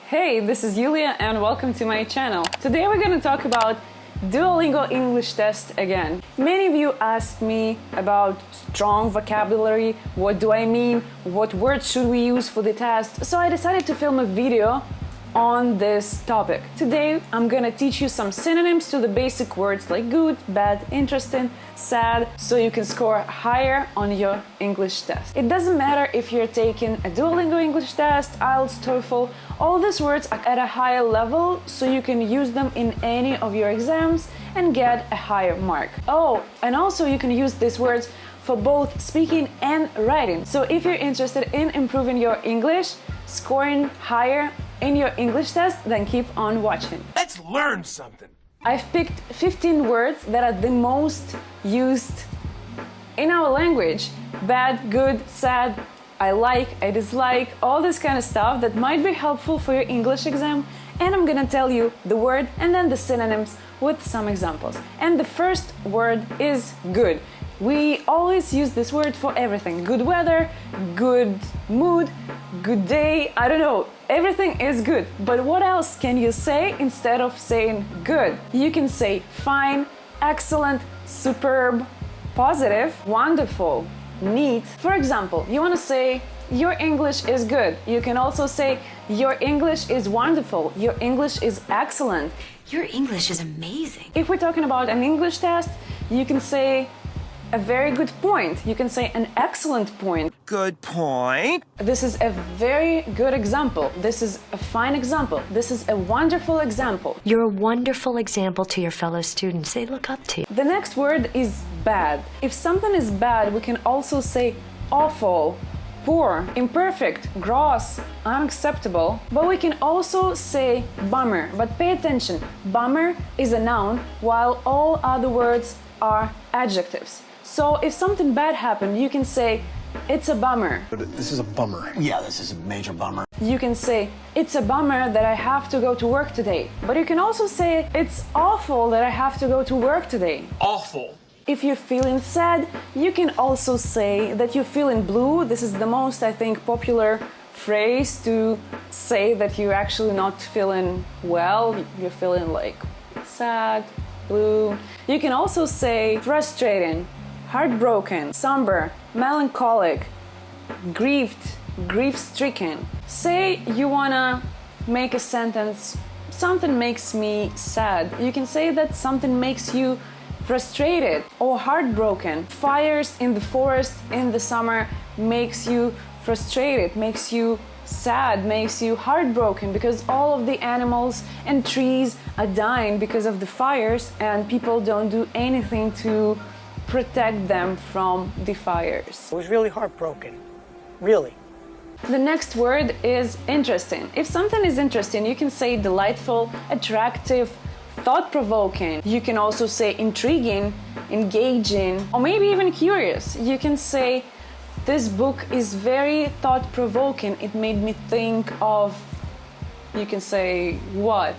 Hey, this is Yulia and welcome to my channel. Today we're going to talk about Duolingo English Test again. Many of you asked me about strong vocabulary, what do I mean, what words should we use for the test, so I decided to film a video on this topic. Today I'm gonna teach you some synonyms to the basic words like good, bad, interesting, sad, so you can score higher on your English test. It doesn't matter if you're taking a Duolingo English Test, IELTS, TOEFL, all these words are at a higher level, so you can use them in any of your exams and get a higher mark. Oh, and also you can use these words for both speaking and writing. So if you're interested in improving your English, scoring higher in your English test, then keep on watching. Let's learn something. I've picked 15 words that are the most used in our language. Bad, good, sad, I like, I dislike, all this kind of stuff that might be helpful for your English exam. And I'm gonna tell you the word and then the synonyms with some examples. And the first word is good. We always use this word for everything. Good weather, good mood, good day, I don't know. Everything is good. But what else can you say instead of saying good? You can say fine, excellent, superb, positive, wonderful, neat. For example, you want to say your English is good. You can also say your English is wonderful. Your English is excellent. Your English is amazing. If we're talking about an English test, you can say a very good point. You can say an excellent point. Good point. This is a very good example. This is a fine example. This is a wonderful example. You're a wonderful example to your fellow students. They look up to you. The next word is bad. If something is bad, we can also say awful, poor, imperfect, gross, unacceptable. But we can also say bummer. But pay attention, bummer is a noun while all other words are adjectives. So if something bad happened, you can say it's a bummer. This is a bummer. Yeah, this is a major bummer. You can say it's a bummer that I have to go to work today. But you can also say it's awful that I have to go to work today. Awful. If you're feeling sad, you can also say that you're feeling blue. This is the most, I think, popular phrase to say that you're actually not feeling well. You're feeling like sad, blue. You can also say frustrating, heartbroken, somber, melancholic, grieved, grief-stricken. Say you wanna make a sentence, something makes me sad. You can say that something makes you frustrated or heartbroken. Fires in the forest in the summer makes you frustrated, makes you sad, makes you heartbroken because all of the animals and trees are dying because of the fires and people don't do anything to protect them from the fires. I was really heartbroken. Really. The next word is interesting. If something is interesting, you can say delightful, attractive, thought-provoking. You can also say intriguing, engaging, or maybe even curious. You can say this book is very thought-provoking. It made me think of, you can say what?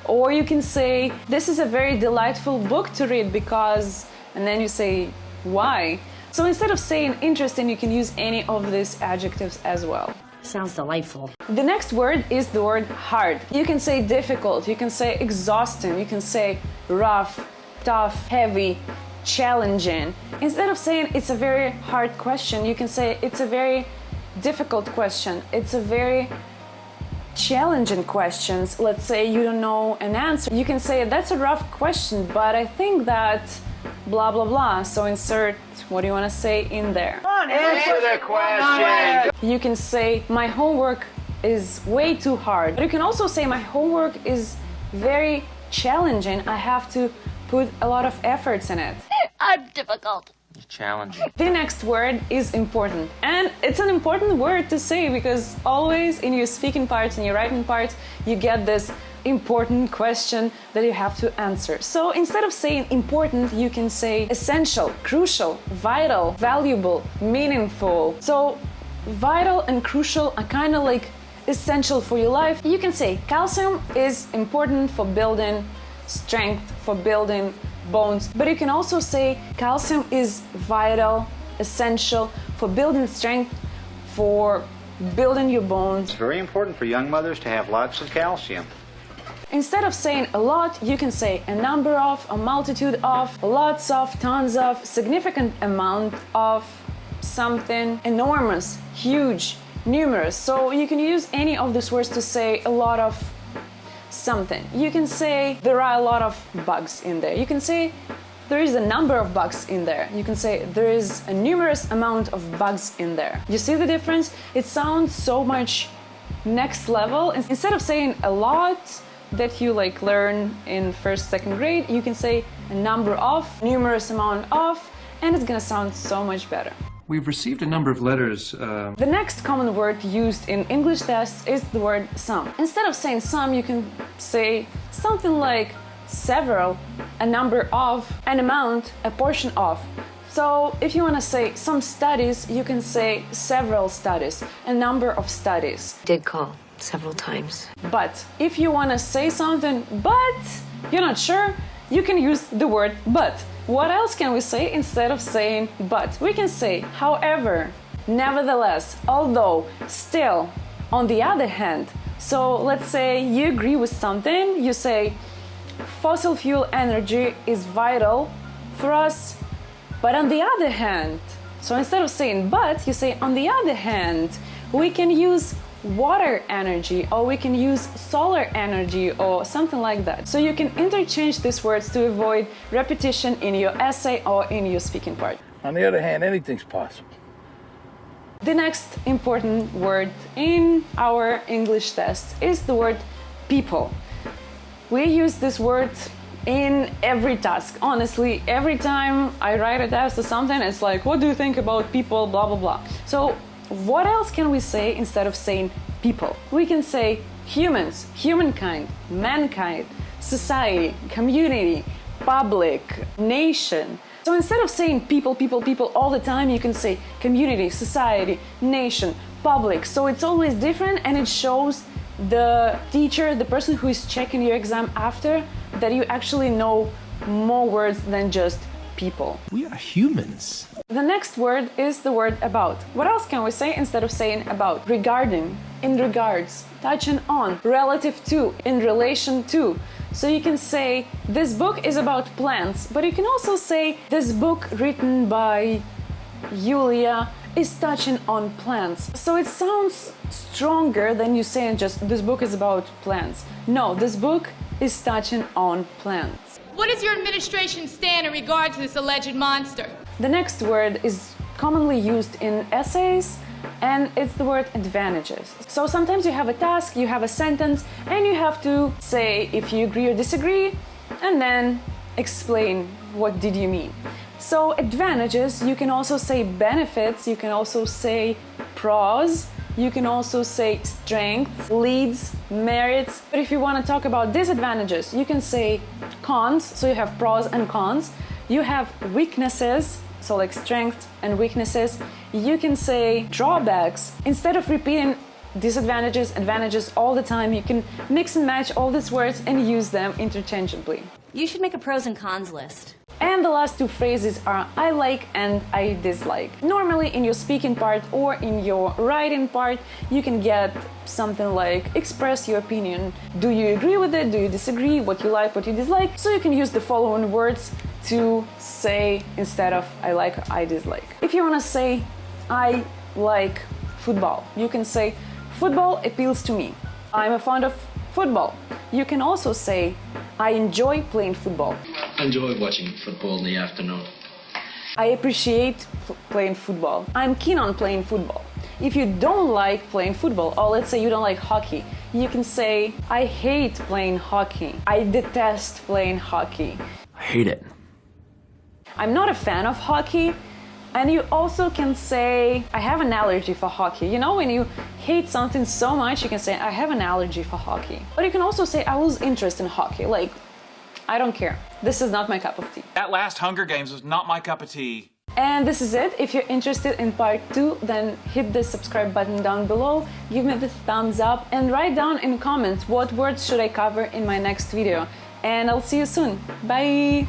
Or you can say this is a very delightful book to read because, and then you say why. So instead of saying interesting, you can use any of these adjectives as well. Sounds delightful. The next word is the word hard. You can say difficult, you can say exhausting, you can say rough, tough, heavy, challenging. Instead of saying it's a very hard question, you can say it's a very difficult question. It's a very challenging question. Let's say you don't know an answer. You can say that's a rough question, but I think that blah blah blah. So insert what do you want to say in there. Answer the question. You can say my homework is way too hard. But you can also say my homework is very challenging. I have to put a lot of efforts in it. I'm difficult. Challenging. The next word is important. And it's an important word to say because always in your speaking parts and your writing parts, you get this important question that you have to answer. So instead of saying important, you can say essential, crucial, vital, valuable, meaningful. So vital and crucial are kind of like essential for your life. You can say calcium is important for building strength, for building bones, but you can also say calcium is vital, essential for building strength, for building your bones. It's very important for young mothers to have lots of calcium. Instead of saying a lot, you can say a number of, a multitude of, lots of, tons of, significant amount of something, enormous, huge, numerous. So you can use any of these words to say a lot of something. You can say there are a lot of bugs in there. You can say there is a number of bugs in there. You can say there is a numerous amount of bugs in there. You see the difference? It sounds so much next level. Instead of saying a lot that you like learn in first, second grade, you can say a number of, numerous amount of, and it's gonna sound so much better. We've received a number of letters. The next common word used in English tests is the word some. Instead of saying some, you can say something like several, a number of, an amount, a portion of. So if you want to say some studies, you can say several studies, a number of studies. Did call several times. But if you want to say something, but you're not sure, you can use the word but. What else can we say instead of saying but? We can say however, nevertheless, although, still, on the other hand. So let's say you agree with something, you say fossil fuel energy is vital for us, but on the other hand. So instead of saying but, you say on the other hand, we can use water energy, or we can use solar energy, or something like that. So you can interchange these words to avoid repetition in your essay or in your speaking part. On the other hand, anything's possible. The next important word in our English test is the word people. We use this word in every task. Honestly, every time I write a test or something, it's like, what do you think about people, blah, blah, blah. So what else can we say instead of saying people? We can say humans, humankind, mankind, society, community, public, nation. So instead of saying people, people, people all the time, you can say community, society, nation, public. So it's always different, and it shows the teacher, the person who is checking your exam after, that you actually know more words than just people. We are humans. The next word is the word about. What else can we say instead of saying about? Regarding, in regards, touching on, relative to, in relation to. So you can say this book is about plants, but you can also say this book written by Yulia is touching on plants. So it sounds stronger than you saying just this book is about plants. No, this book is touching on plants. What does your administration stand in regard to this alleged monster? The next word is commonly used in essays, and it's the word advantages. So sometimes you have a task, you have a sentence, and you have to say if you agree or disagree, and then explain what did you mean. So advantages, you can also say benefits, you can also say pros, you can also say strengths, leads, merits. But if you want to talk about disadvantages, you can say cons, so you have pros and cons. You have weaknesses, so like strengths and weaknesses. You can say drawbacks. Instead of repeating disadvantages, advantages all the time, you can mix and match all these words and use them interchangeably. You should make a pros and cons list. And the last two phrases are I like and I dislike. Normally in your speaking part or in your writing part, you can get something like express your opinion. Do you agree with it? Do you disagree? What you like, what you dislike? So you can use the following words to say instead of I like or I dislike. If you want to say I like football, you can say football appeals to me. I'm fond of football. You can also say I enjoy playing football. I enjoy watching football in the afternoon. I appreciate playing football. I'm keen on playing football. If you don't like playing football, or let's say you don't like hockey, you can say I hate playing hockey. I detest playing hockey. I hate it. I'm not a fan of hockey. And you also can say I have an allergy for hockey. You know, when you hate something so much, you can say I have an allergy for hockey. But you can also say I lose interest in hockey. Like, I don't care. This is not my cup of tea. That last Hunger Games was not my cup of tea. And this is it. If you're interested in part 2, then hit the subscribe button down below, give me the thumbs up, and write down in comments what words should I cover in my next video. And I'll see you soon. Bye!